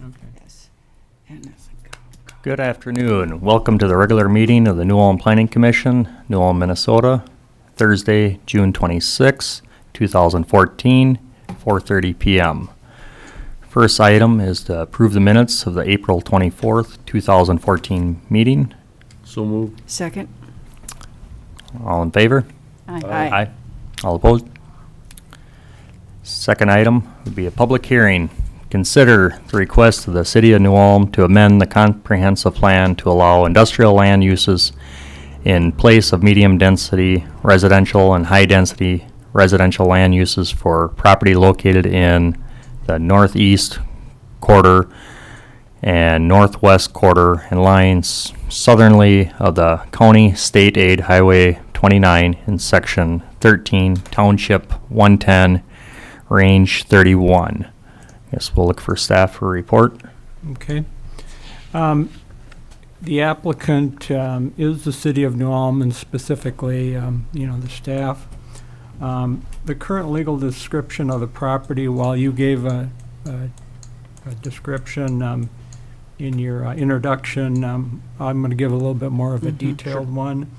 Okay. Yes. And it's like, oh, Good afternoon. Welcome to the regular meeting of the New Ulm Planning Commission, New Ulm, Minnesota, Thursday, June 26, 2014, 4:30 p.m. First item is to approve the minutes of the April 24th, 2014 meeting. So moved. second. All in favor? Aye. All opposed? Second item would be a public hearing. Consider the request of the City of New Ulm to amend the comprehensive plan to allow industrial land uses in place of medium-density residential and high-density residential land uses for property located in the northeast quarter and northwest quarter and lines southerly of the County State Aid Highway 29 in Section 13, Township 110, Range 31. Guess we'll look for staff for a report. Okay. The applicant is the City of New Ulm, and specifically, the staff. The current legal description of the property, while you gave a description in your introduction, I'm going to give a little bit more of a detailed one.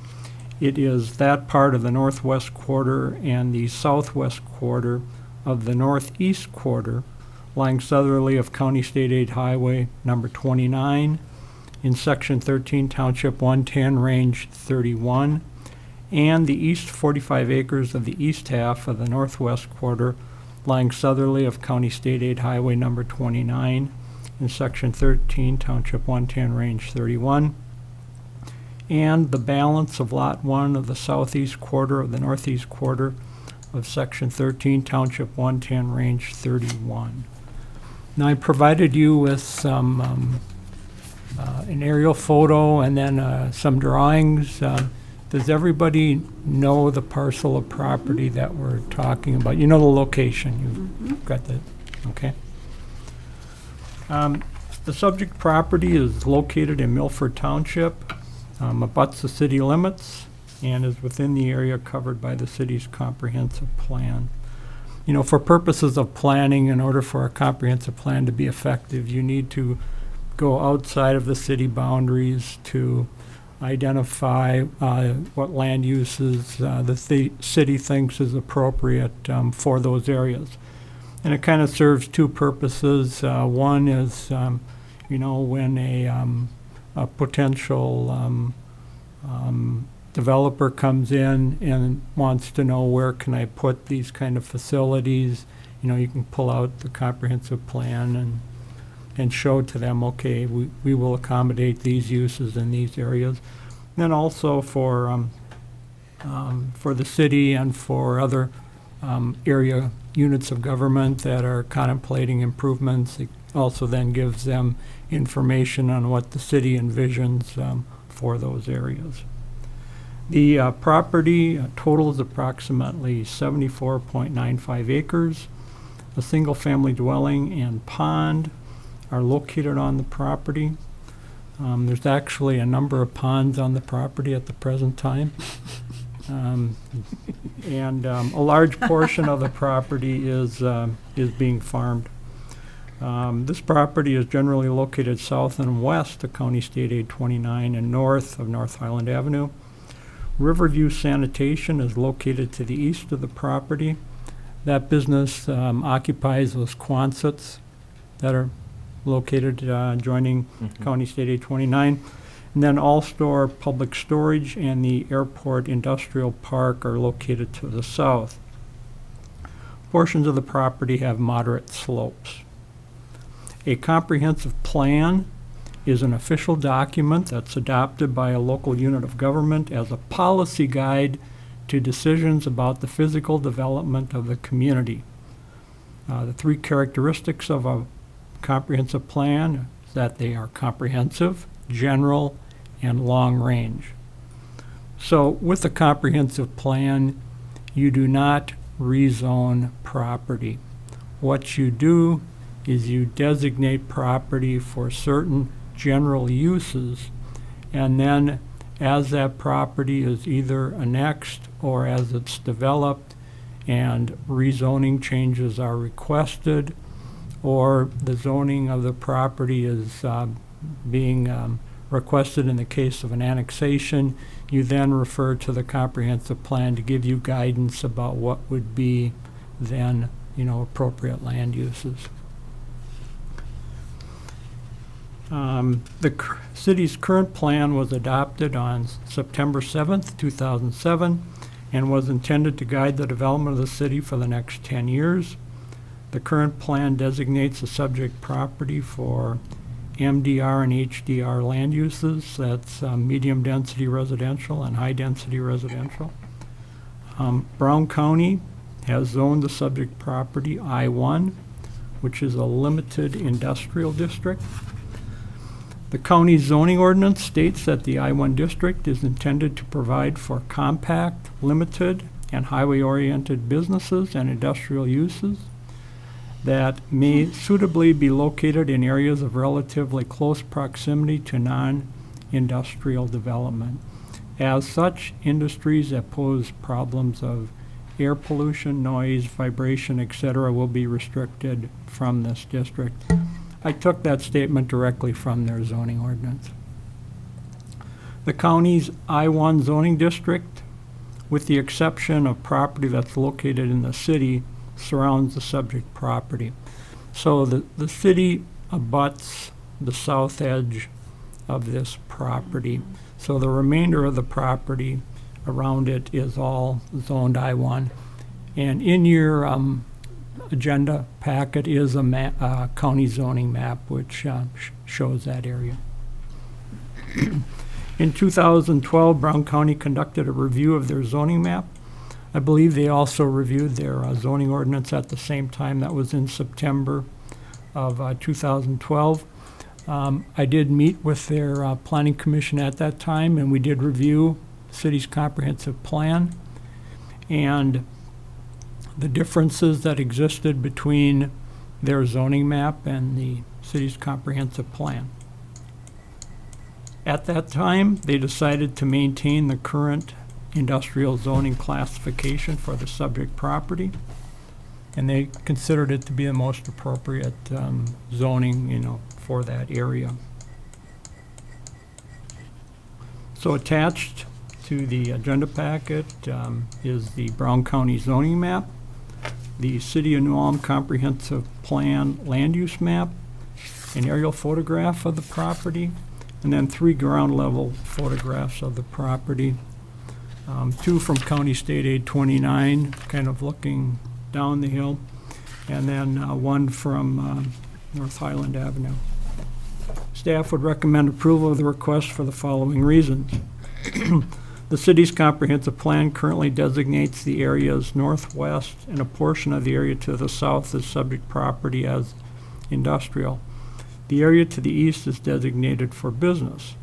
It is that part of the northwest quarter and the southwest quarter of the northeast quarter, lying southerly of County State Aid Highway number 29 in Section 13, Township 110, Range 31, and the east 45 acres of the east half of the northwest quarter, lying southerly of County State Aid Highway number 29 in Section 13, Township 110, Range 31, and the balance of Lot 1 of the southeast quarter of the northeast quarter of Section 13, Township 110, Range 31. Now, I provided you with some an aerial photo and then some drawings. Does everybody know the parcel of property that we're talking about? You know the location. You've got that, okay? The subject property is located in Milford Township, abuts the city limits, and is within the area covered by the city's comprehensive plan. You know, for purposes of planning, in order for a comprehensive plan to be effective, you need to go outside of the city boundaries to identify what land uses the city thinks is appropriate for those areas. And it kind of serves two purposes. One is, when a potential developer comes in and wants to know where can I put these kind of facilities, you can pull out the comprehensive plan and show to them, okay, we will accommodate these uses in these areas. And then also for the city and for other area units of government that are contemplating improvements, it also then gives them information on what the city envisions for those areas. The property total is approximately 74.95 acres. A single-family dwelling and pond are located on the property. There's actually a number of ponds on the property at the present time. And a large portion of the property is being farmed. This property is generally located south and west of County State Aid 29 and north of North Highland Avenue. Riverview Sanitation is located to the east of the property. That business occupies those Quonsets that are located joining County State Aid 29. And then All-Store Public Storage and the Airport Industrial Park are located to the south. Portions of the property have moderate slopes. A comprehensive plan is an official document that's adopted by a local unit of government as a policy guide to decisions about the physical development of the community. The three characteristics of a comprehensive plan is that they are comprehensive, general, and long range. So with a comprehensive plan, you do not rezone property. What you do is you designate property for certain general uses, and then as that property is either annexed or as it's developed and rezoning changes are requested, or the zoning of the property is being requested in the case of an annexation, you then refer to the comprehensive plan to give you guidance about what would be then, appropriate land uses. The city's current plan was adopted on September 7th, 2007, and was intended to guide the development of the city for the next 10 years. The current plan designates the subject property for MDR and HDR land uses. That's medium-density residential and high-density residential. Brown County has zoned the subject property I-1, which is a limited industrial district. The county zoning ordinance states that the I-1 district is intended to provide for compact, limited, and highway-oriented businesses and industrial uses that may suitably be located in areas of relatively close proximity to non-industrial development. As such, industries that pose problems of air pollution, noise, vibration, etc. will be restricted from this district. I took that statement directly from their zoning ordinance. The county's I-1 zoning district, with the exception of property that's located in the city, surrounds the subject property. So the city abuts the south edge of this property. So the remainder of the property around it is all zoned I-1. And in your agenda packet is a county zoning map which shows that area. In 2012, Brown County conducted a review of their zoning map. I believe they also reviewed their zoning ordinance at the same time. That was in September of 2012. I did meet with their planning commission at that time, and we did review the city's comprehensive plan and the differences that existed between their zoning map and the city's comprehensive plan. At that time, they decided to maintain the current industrial zoning classification for the subject property, and they considered it to be the most appropriate zoning, for that area. So attached to the agenda packet is the Brown County zoning map, the City of New Ulm Comprehensive Plan land use map, an aerial photograph of the property, and then 3 ground level photographs of the property. 2 from County State Aid 29, kind of looking down the hill, and then 1 from North Highland Avenue. Staff would recommend approval of the request for the following reasons. The city's comprehensive plan currently designates the areas northwest and a portion of the area to the south as subject property as industrial. The area to the east is designated for business.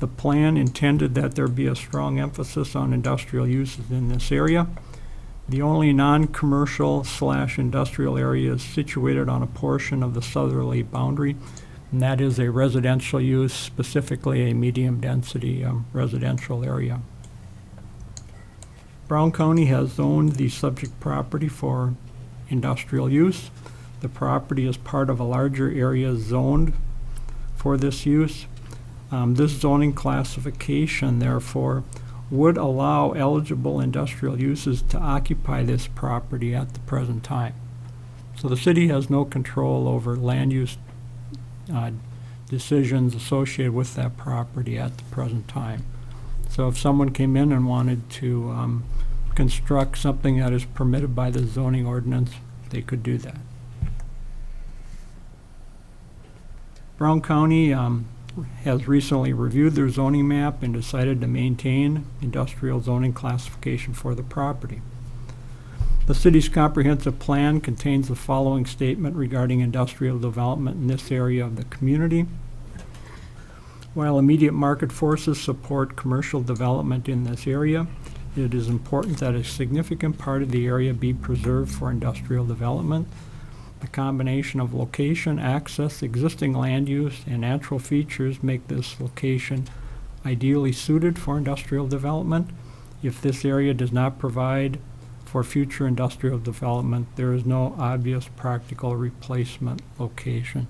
The plan intended that there be a strong emphasis on industrial uses in this area. The only non-commercial / industrial area is situated on a portion of the southerly boundary, and that is a residential use, specifically a medium-density residential area. Brown County has zoned the subject property for industrial use. The property is part of a larger area zoned for this use. This zoning classification, therefore, would allow eligible industrial uses to occupy this property at the present time. So the city has no control over land use decisions associated with that property at the present time. So if someone came in and wanted to construct something that is permitted by the zoning ordinance, they could do that. Brown County has recently reviewed their zoning map and decided to maintain industrial zoning classification for the property. The city's comprehensive plan contains the following statement regarding industrial development in this area of the community. While immediate market forces support commercial development in this area, it is important that a significant part of the area be preserved for industrial development. The combination of location, access, existing land use, and natural features make this location ideally suited for industrial development. If this area does not provide for future industrial development. There is no obvious practical replacement location.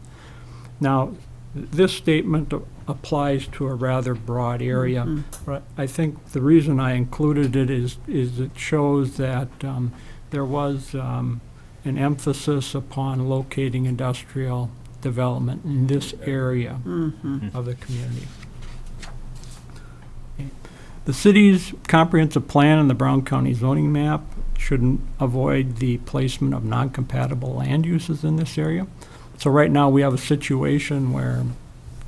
Now, this statement applies to a rather broad area, but I think the reason I included it is it shows that there was an emphasis upon locating industrial development in this area of the community. Okay. The city's comprehensive plan and the Brown County zoning map should avoid the placement of non-compatible land uses in this area. So right now we have a situation where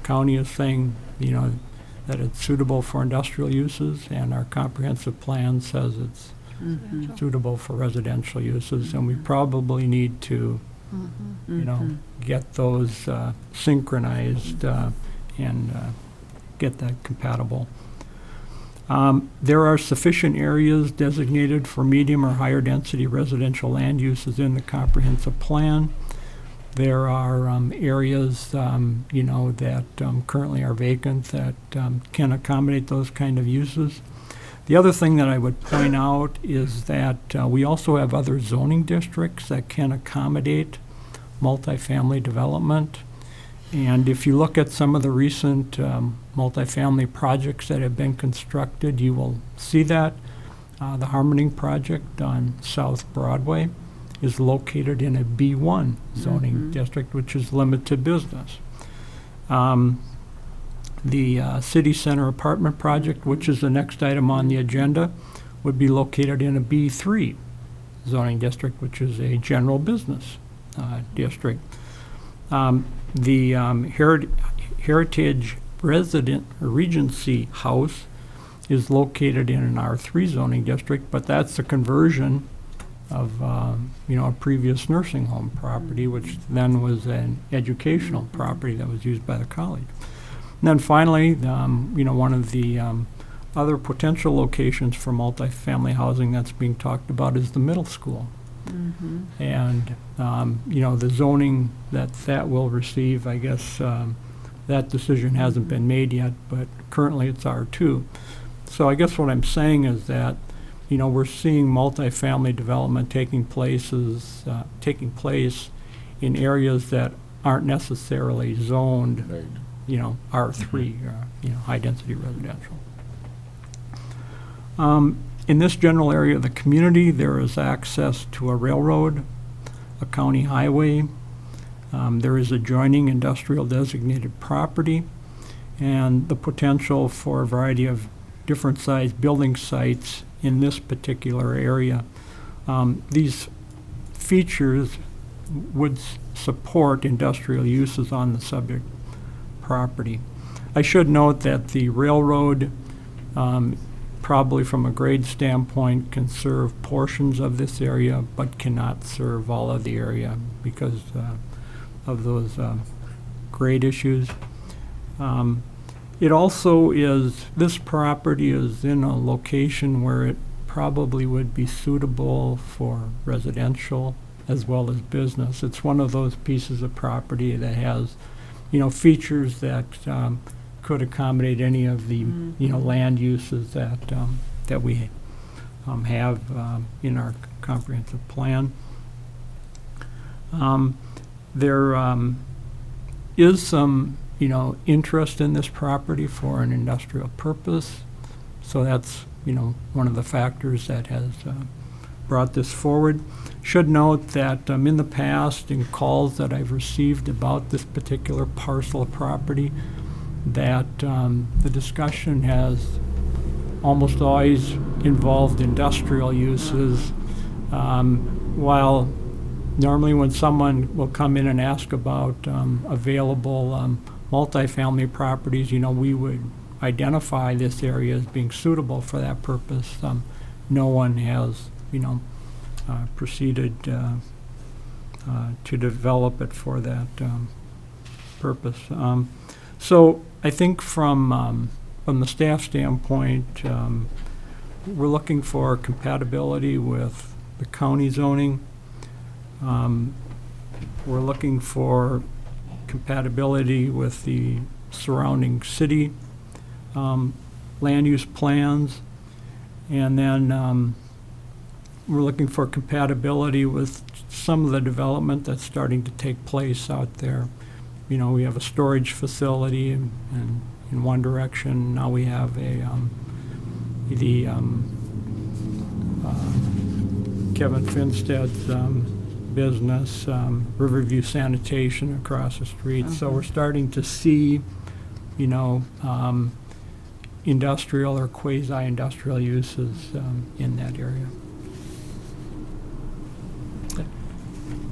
county is saying, that it's suitable for industrial uses, and our comprehensive plan says it's suitable for residential uses, and we probably need to, get those synchronized and get that compatible. There are sufficient areas designated for medium or higher density residential land uses in the comprehensive plan. There are areas, that currently are vacant that can accommodate those kind of uses. The other thing that I would point out is that we also have other zoning districts that can accommodate multifamily development. And if you look at some of the recent multifamily projects that have been constructed, you will see that. The Harmoning project on South Broadway is located in a B1 zoning district, which is limited business. The City Center apartment project, which is the next item on the agenda, would be located in a B3 zoning district, which is a general business district. The Heritage Regency House is located in an R3 zoning district, but that's a conversion of a previous nursing home property, which then was an educational property that was used by the college. And then finally, one of the other potential locations for multifamily housing that's being talked about is the middle school. And the zoning that will receive, I guess that decision hasn't been made yet, but currently it's R2. So I guess what I'm saying is that we're seeing multifamily development taking place in areas that aren't necessarily zoned, R3, high density residential. In this general area of the community, there is access to a railroad, a county highway. There is adjoining industrial designated property, and the potential for a variety of different sized building sites in this particular area. These features would support industrial uses on the subject property. I should note that the railroad, probably from a grade standpoint, can serve portions of this area, but cannot serve all of the area because of those grade issues. It also is, this property is in a location where it probably would be suitable for residential as well as business. It's one of those pieces of property that has, features that could accommodate any of the, land uses that we have in our comprehensive plan. There is some interest in this property for an industrial purpose. So that's, one of the factors that has brought this forward. Should note that in the past, in calls that I've received about this particular parcel of property, that the discussion has almost always involved industrial uses, while normally when someone will come in and ask about available multifamily properties, we would identify this area as being suitable for that purpose. No one has, proceeded to develop it for that purpose. So I think from the staff standpoint, we're looking for compatibility with the county zoning. We're looking for compatibility with the surrounding city land use plans, and then we're looking for compatibility with some of the development that's starting to take place out there. You know, we have a storage facility in one direction. Now we have Kevin Finstead's business, Riverview Sanitation across the street. So we're starting to see, you know, industrial or quasi-industrial uses in that area.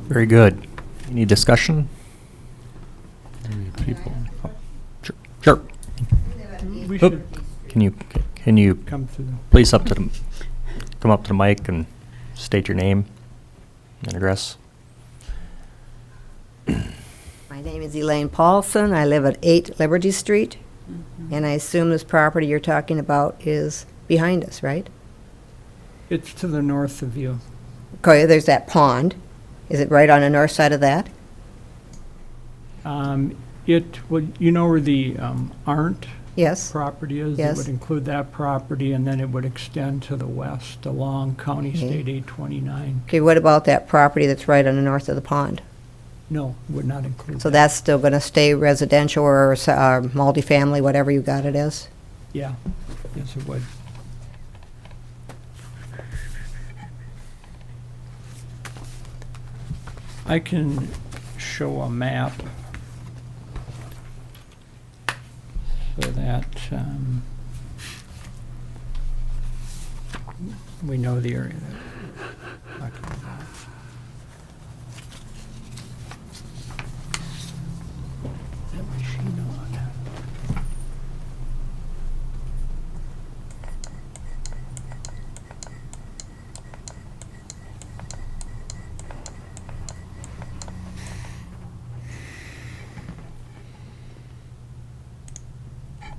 Very good. Any discussion? People. Sure. We Oop. should Can you come to the, please come up to the mic and state your name and address? My name is Elaine Paulson. I live at 8 Liberty Street, and I assume this property you're talking about is behind us, right? it's to the north of you. Okay, there's that pond. Is it right on the north side of that? It would, you know where the Arndt Yes. property is? Yes. It would include that property, and then it would extend to the west along County Okay. State 829. Okay, what about that property that's right on the north of the pond? No, would not include So that. that's still going to stay residential or multifamily, whatever you got it as? Yeah, yes, it would. I can show a map so that we know the area that we're talking about. Is that machine on?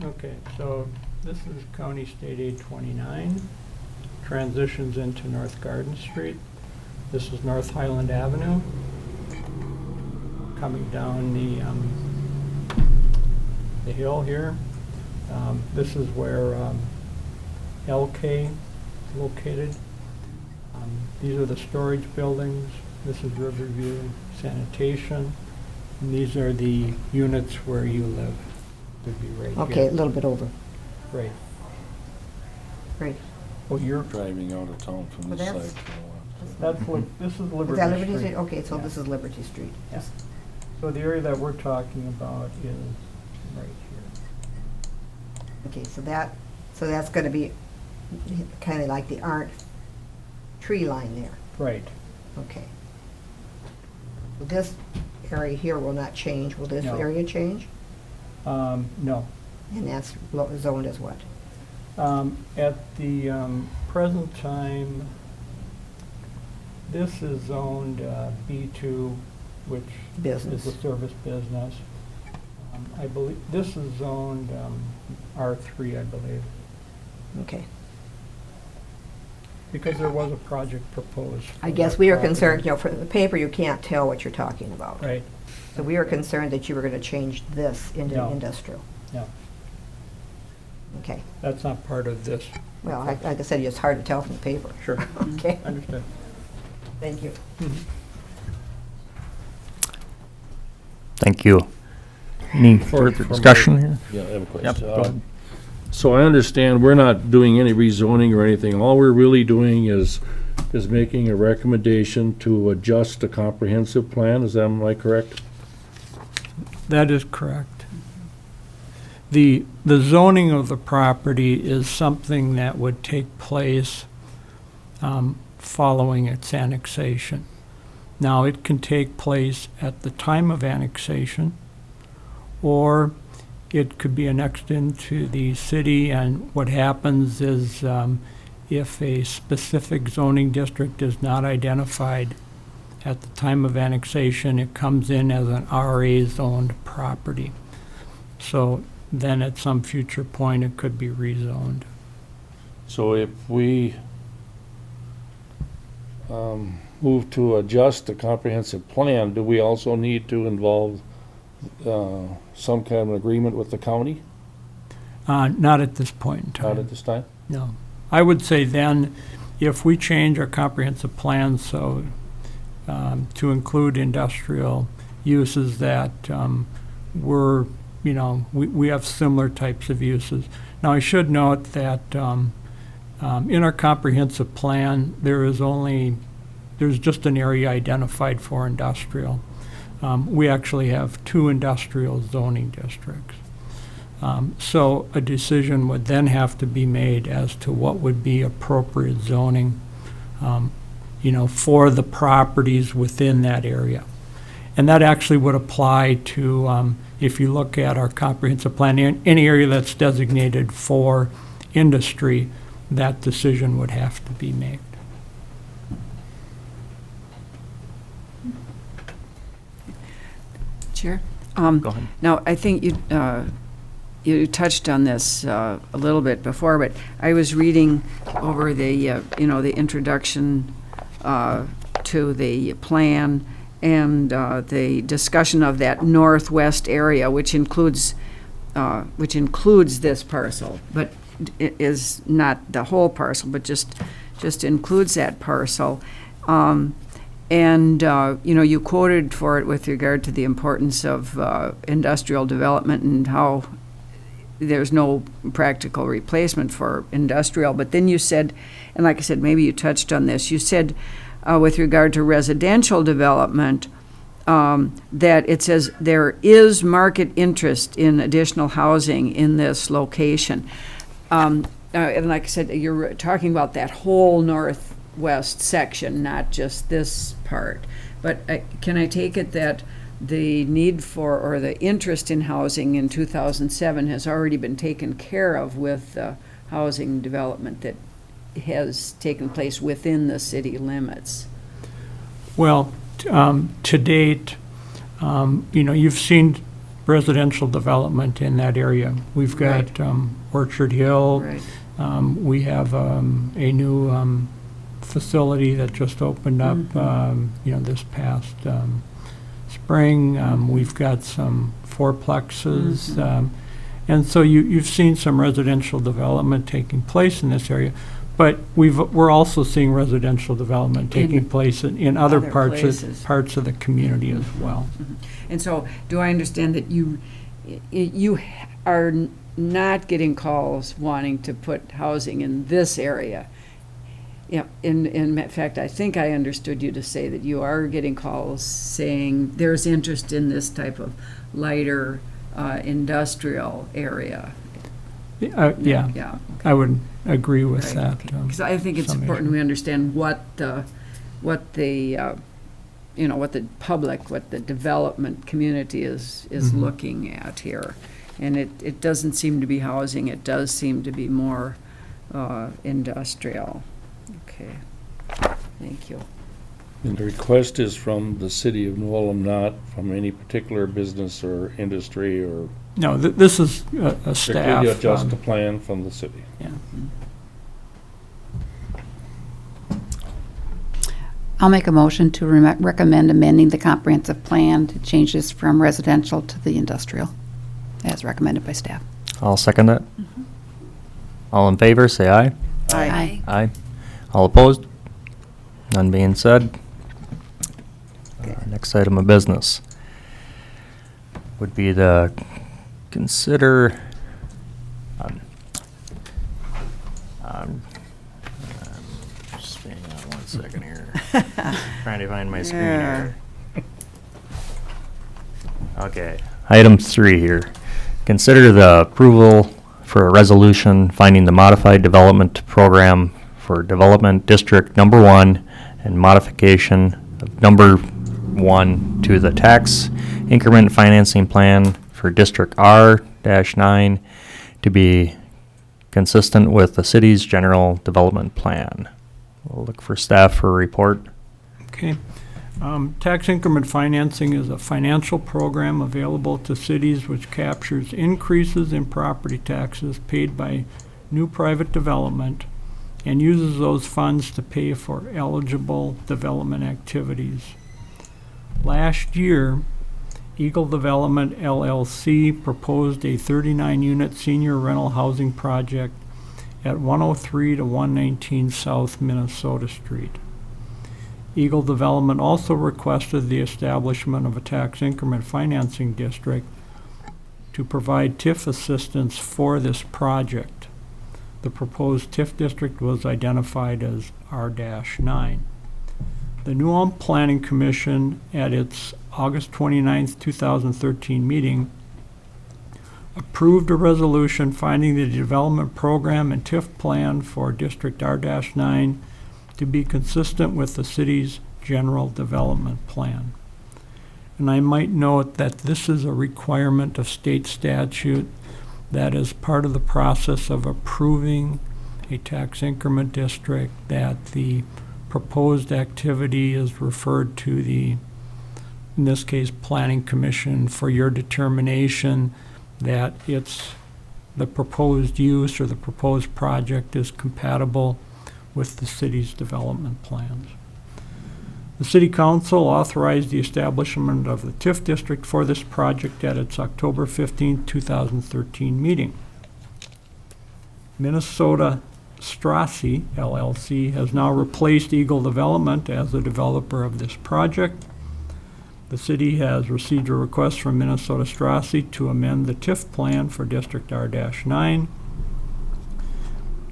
Okay, so this is County State 829, transitions into North Garden Street. This is North Highland Avenue, coming down the hill here. This is where LK is located. These are the storage buildings. This is Riverview Sanitation. And these are the units where you live. Would be right Okay, a here. little bit over. Right. Right. Oh, you're, Driving out of town from Well, this that's- side. this is Liberty Is that Liberty Street? Street. Okay, so Yeah. this is Liberty Street. Yeah. So the area that we're talking about is right here. Okay, so that's going to be kind of like the Arndt tree line there. Right. Okay. So this area here will not change. Will this No. area change? No. And that's zoned as what? At the present time, this is zoned B2, which Business. is a service business. I believe, this is zoned R3, I believe, Okay. because there was a project proposed. I for guess that we are property. concerned, you know, from the paper, you can't tell what you're talking about. Right, So we are concerned that you were going to change this into No. industrial. no, Okay. that's not part of this. Well, like I said, it's hard to tell from the paper. Sure. Okay, Understood. thank you. Thank you. Any further discussion here? Yeah, I have a Yep, question. go ahead. So I understand we're not doing any rezoning or anything. All we're really doing is making a recommendation to adjust the comprehensive plan. Is that, am I correct? That is correct. The zoning of the property is something that would take place following its annexation. Now, it can take place at the time of annexation, or it could be annexed into the city, and what happens is if a specific zoning district is not identified at the time of annexation, it comes in as an RA-zoned property. So then at some future point, it could be rezoned. So if we move to adjust the comprehensive plan, do we also need to involve some kind of agreement with the county? Not at this point in Not time, at this time? no. I would say then, if we change our comprehensive plan so to include industrial uses that were, we have similar types of uses. Now, I should note that in our comprehensive plan, there's just an area identified for industrial. We actually have 2 industrial zoning districts. So a decision would then have to be made as to what would be appropriate zoning, for the properties within that area. And that actually would apply to, if you look at our comprehensive plan, any area that's designated for industry, that decision would have to be made. Chair? Go ahead. Now, I think you touched on this a little bit before, but I was reading over the, the introduction to the plan and the discussion of that northwest area, which includes this parcel, but it is not the whole parcel, but just includes that parcel. You quoted for it with regard to the importance of industrial development and how there's no practical replacement for industrial. But then you said, and like I said, maybe you touched on this, you said with regard to residential development, that it says there is market interest in additional housing in this location. And like I said, you're talking about that whole northwest section, not just this part. But can I take it that the need for, or the interest in housing in 2007 has already been taken care of with the housing development that has taken place within the city limits? Well, to date, you've seen residential development in that area. We've got Orchard Hill. Right. We have a new facility that just opened up, this past spring. We've got some fourplexes. And so you've seen some residential development taking place in this area. But we're also seeing residential development taking place in other places. parts of the community as well. And so, do I understand that you are not getting calls wanting to put housing in this area? Yeah. In fact, I think I understood you to say that you are getting calls saying there's interest in this type of lighter industrial area. Yeah. Yeah. I would agree with that. Because I think it's summation. important we understand what the development community is looking at here. And it doesn't seem to be housing, it does seem to be more industrial. Okay, thank you. And the request is from the city of New Ulm, not from any particular business or industry or No, this is a staff. strictly adjust the plan from the city. Yeah. I'll make a motion to recommend amending the comprehensive plan to change this from residential to the industrial, as recommended by staff. I'll second that. All in favor, say aye. Aye. Aye. All opposed? None being said. Next item of business would be the consider just hang on 1 second here. Trying to find my screen here. Okay. Item 3 here. Consider the approval for a resolution finding the modified development program for Development District Number 1 and modification of Number 1 to the tax increment financing plan for District R-9 to be consistent with the city's general development plan. We'll look for staff for a report. Okay. Tax increment financing is a financial program available to cities which captures increases in property taxes paid by new private development and uses those funds to pay for eligible development activities. Last year, Eagle Development LLC proposed a 39-unit senior rental housing project at 103 to 119 South Minnesota Street. Eagle Development also requested the establishment of a tax increment financing district to provide TIF assistance for this project. The proposed TIF district was identified as R-9. The New Ulm Planning Commission, at its August 29, 2013 meeting, approved a resolution finding the development program and TIF plan for District R-9 to be consistent with the city's general development plan. And I might note that this is a requirement of state statute that is part of the process of approving a tax increment district, that the proposed activity is referred to the, in this case, Planning Commission for your determination that it's the proposed use or the proposed project is compatible with the city's development plans. The City Council authorized the establishment of the TIF district for this project at its October 15, 2013 meeting. Minnesota Strassi LLC has now replaced Eagle Development as the developer of this project. The city has received a request from Minnesota Strassi to amend the TIF plan for District R-9.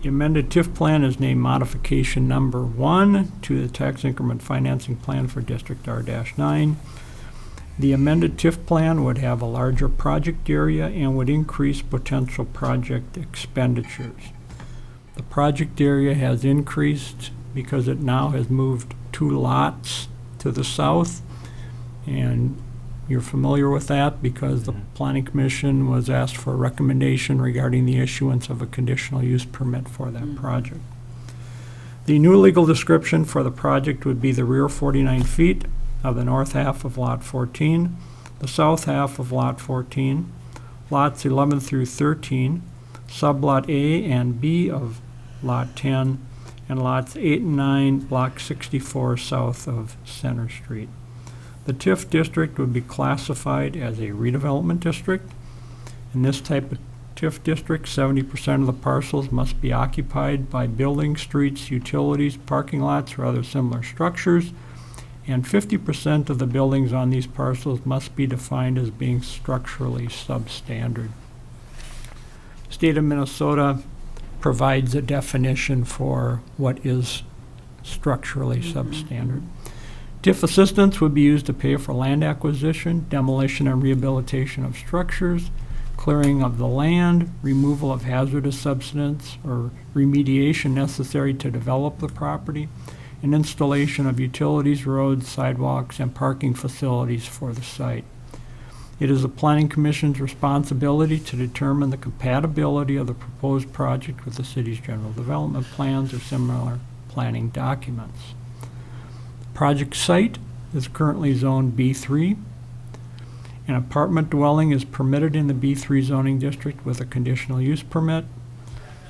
The amended TIF plan is named Modification Number 1 to the Tax Increment Financing Plan for District R-9. The amended TIF plan would have a larger project area and would increase potential project expenditures. The project area has increased because it now has moved 2 lots to the south, and you're familiar with that because the Planning Commission was asked for a recommendation regarding the issuance of a conditional use permit for that project. The new legal description for the project would be the rear 49 feet of the north half of Lot 14, the south half of Lot 14, Lots 11 through 13, Sublot A and B of Lot 10, and Lots 8 and 9, Block 64 south of Center Street. The TIF district would be classified as a redevelopment district. In this type of TIF district, 70% of the parcels must be occupied by buildings, streets, utilities, parking lots, or other similar structures, and 50% of the buildings on these parcels must be defined as being structurally substandard. The state of Minnesota provides a definition for what is structurally substandard. TIF assistance would be used to pay for land acquisition, demolition and rehabilitation of structures, clearing of the land, removal of hazardous substance or remediation necessary to develop the property, and installation of utilities, roads, sidewalks, and parking facilities for the site. It is the Planning Commission's responsibility to determine the compatibility of the proposed project with the city's general development plans or similar planning documents. Project site is currently zoned B3. An apartment dwelling is permitted in the B3 zoning district with a conditional use permit.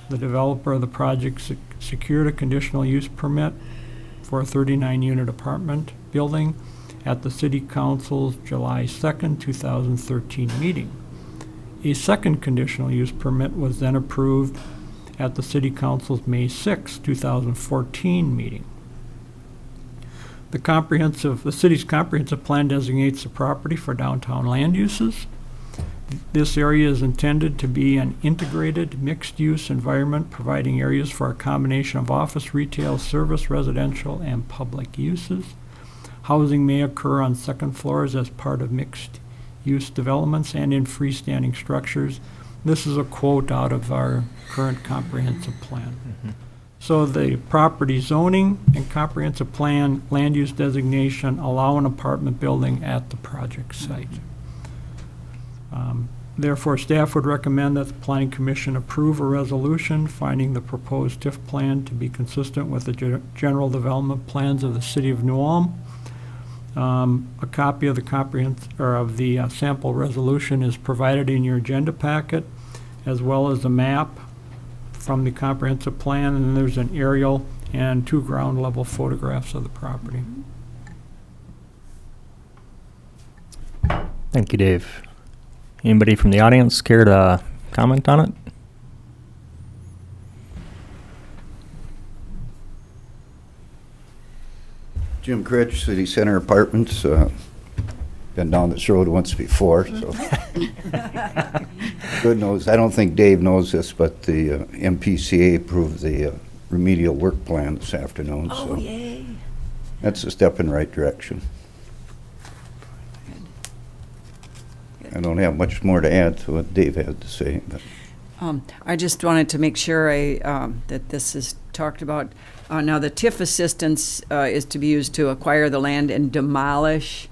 The developer of the project secured a conditional use permit for a 39-unit apartment building at the City Council's July 2nd, 2013 meeting. A second conditional use permit was then approved at the City Council's May 6, 2014 meeting. The city's comprehensive plan designates the property for downtown land uses. This area is intended to be an integrated, mixed-use environment, providing areas for a combination of office, retail, service, residential, and public uses. Housing may occur on second floors as part of mixed-use developments and in freestanding structures. This is a quote out of our current comprehensive plan. So the property zoning and comprehensive plan land use designation allow an apartment building at the project site. Therefore, staff would recommend that the Planning Commission approve a resolution finding the proposed TIF plan to be consistent with the general development plans of the City of New Ulm. A copy of the sample resolution is provided in your agenda packet, as well as a map from the comprehensive plan, and then there's an aerial and 2 ground level photographs of the property. Thank you, Dave. Anybody from the audience care to comment on it? Jim Critch, City Center Apartments. Been down this road once before, so. Good knows, I don't think Dave knows this, but the MPCA approved the remedial work plan this afternoon, so. yay. That's a step in the right direction. I don't have much more to add to what Dave had to say, but. I just wanted to make sure that this is talked about. Now, the TIF assistance is to be used to acquire the land and demolish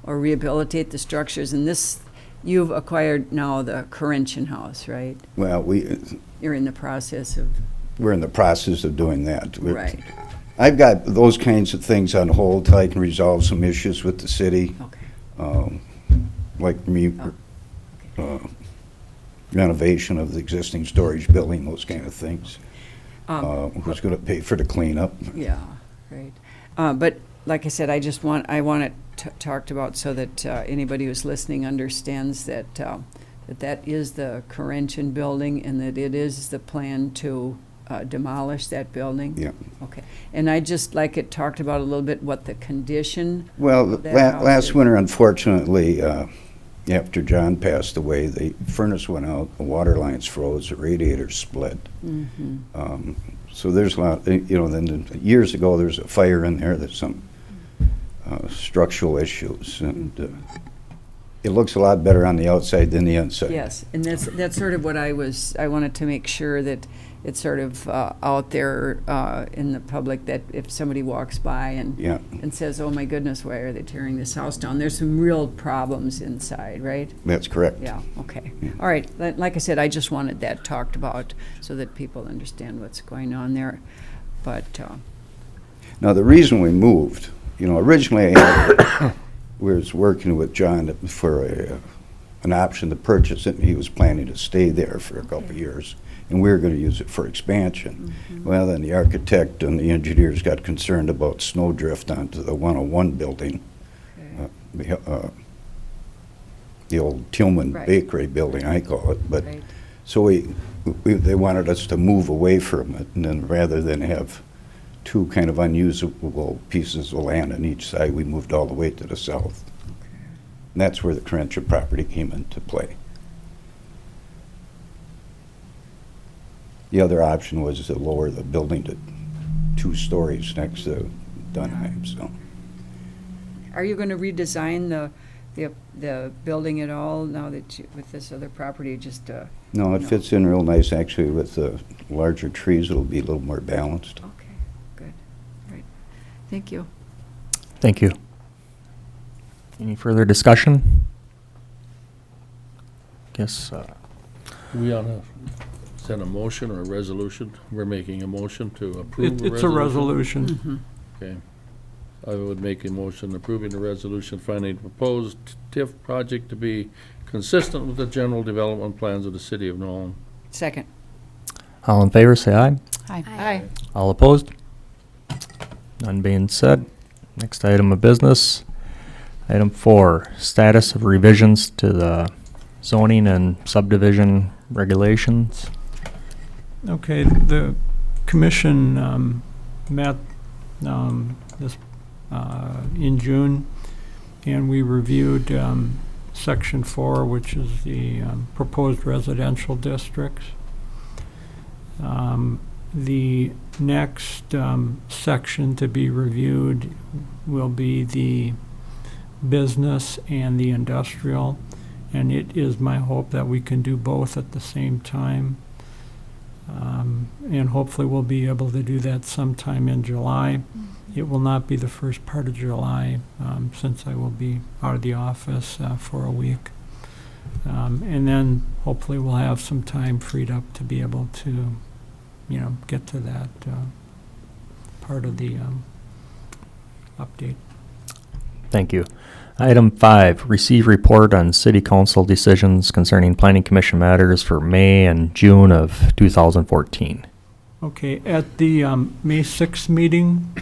or rehabilitate the structures. And this, you've acquired now the Corinthian House, right? Well, You're in the process of, we're in the process of doing that. right, I've got those kinds of things on hold till I can resolve some issues with the city, okay. like renovation of the existing storage building, those kind of things. Who's going to pay for the cleanup? Yeah, right. But like I said, I want it talked about so that anybody who's listening understands that that is the Corinthian building and that it is the plan to demolish that building. Yeah. Okay. And I just like it talked about a little bit what the condition. Well, That house last is- winter, unfortunately, after John passed away, the furnace went out, the water lines froze, the radiators split. So there's a lot, then years ago, there was a fire in there, there's some structural issues, and it looks a lot better on the outside than the inside. Yes, and that's sort of what I wanted to make sure that it's sort of out there in the public, that if somebody walks by Yeah, and says, oh my goodness, why are they tearing this house down? There's some real problems inside, right? that's correct. Yeah, okay. All right, like I said, I just wanted that talked about so that people understand what's going on there. But, Now, the reason we moved, originally we was working with John for an option to purchase it, and he was planning to stay there for a couple of years, and we were going to use it for expansion. Well, then the architect and the engineers got concerned about snowdrift onto the 101 building, the old Tillman Right. Bakery building, I call it. But right, so they wanted us to move away from it, and then rather than have two kind of unusable pieces of land on each side, we moved all the way to the south. And that's where the Corinthian property came into play. The other option was to lower the building to 2 stories next to Dunheim, so. Are you going to redesign the building at all now that with this other property, just, No, it fits in real nice, actually, with the larger trees, it'll be a little more balanced. okay, good, right. Thank you. Thank you. Any further discussion? Guess, Do we ought to send a motion or a resolution? We're making a motion to approve a resolution? It's a resolution. Okay. I would make a motion approving the resolution finding the proposed TIF project to be consistent with the general development plans of the city of New Ulm. Second. all in favor, say aye. Aye. All opposed? None being said. Next item of business. Item 4, status of revisions to the zoning and subdivision regulations. Okay, the commission met this in June, and we reviewed Section 4, which is the proposed residential districts. The next section to be reviewed will be the business and the industrial, and it is my hope that we can do both at the same time. And hopefully we'll be able to do that sometime in July. It will not be the first part of July, since I will be out of the office for a week. And then hopefully we'll have some time freed up to be able to, get to that part of the update. Thank you. Item 5, receive report on city council decisions concerning planning commission matters for May and June of 2014. Okay, at the May 6th meeting,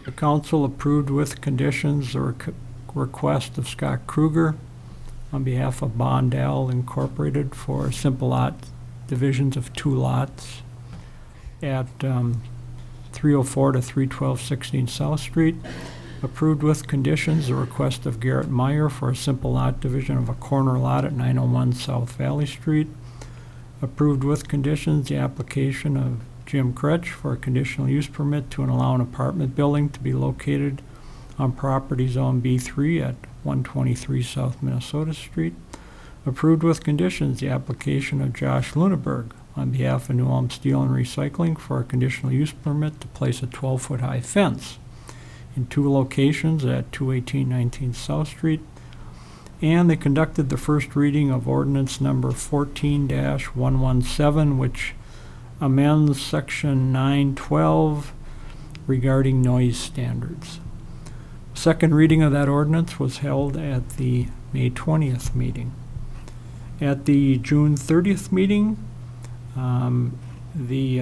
the council approved with conditions the request of Scott Kruger on behalf of Bondell Incorporated for simple lot divisions of 2 lots at 304 to 312 16 South Street, Approved with conditions the request of Garrett Meyer for a simple lot division of a corner lot at 901 South Valley Street. Approved with conditions the application of Jim Kretsch for a conditional use permit to allow an apartment building to be located on property zone B3 at 123 South Minnesota Street. Approved with conditions the application of Josh Luneberg on behalf of New Ulm Steel and Recycling for a conditional use permit to place a 12-foot high fence in 2 locations at 218-19 South Street. And they conducted the first reading of ordinance number 14-117, which amends section 912 regarding noise standards. Second reading of that ordinance was held at the May 20th meeting. At the June 30th meeting, the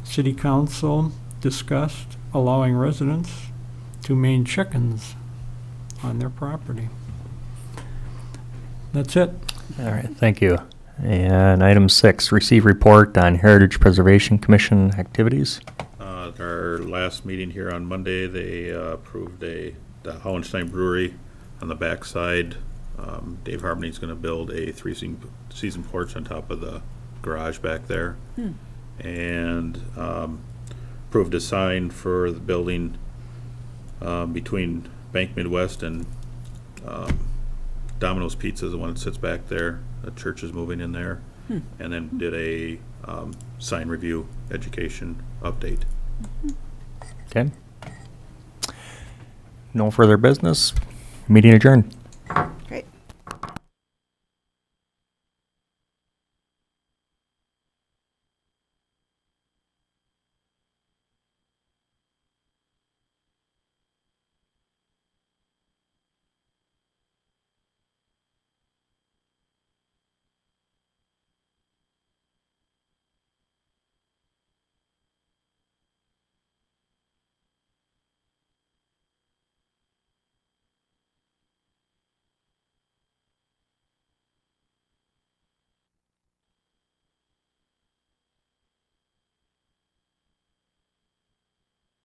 city council discussed allowing residents to main chickens on their property. That's it. All right, thank you. And item 6, receive report on Heritage Preservation Commission activities. Our last meeting here on Monday, they approved the Hohenstein Brewery on the backside. Dave Harmony's going to build a three-season porch on top of the garage back there. And approved a sign for the building between Bank Midwest and Domino's Pizza, the one that sits back there. The church is moving in there. And then did a sign review education update. Okay. No further business. Meeting adjourned.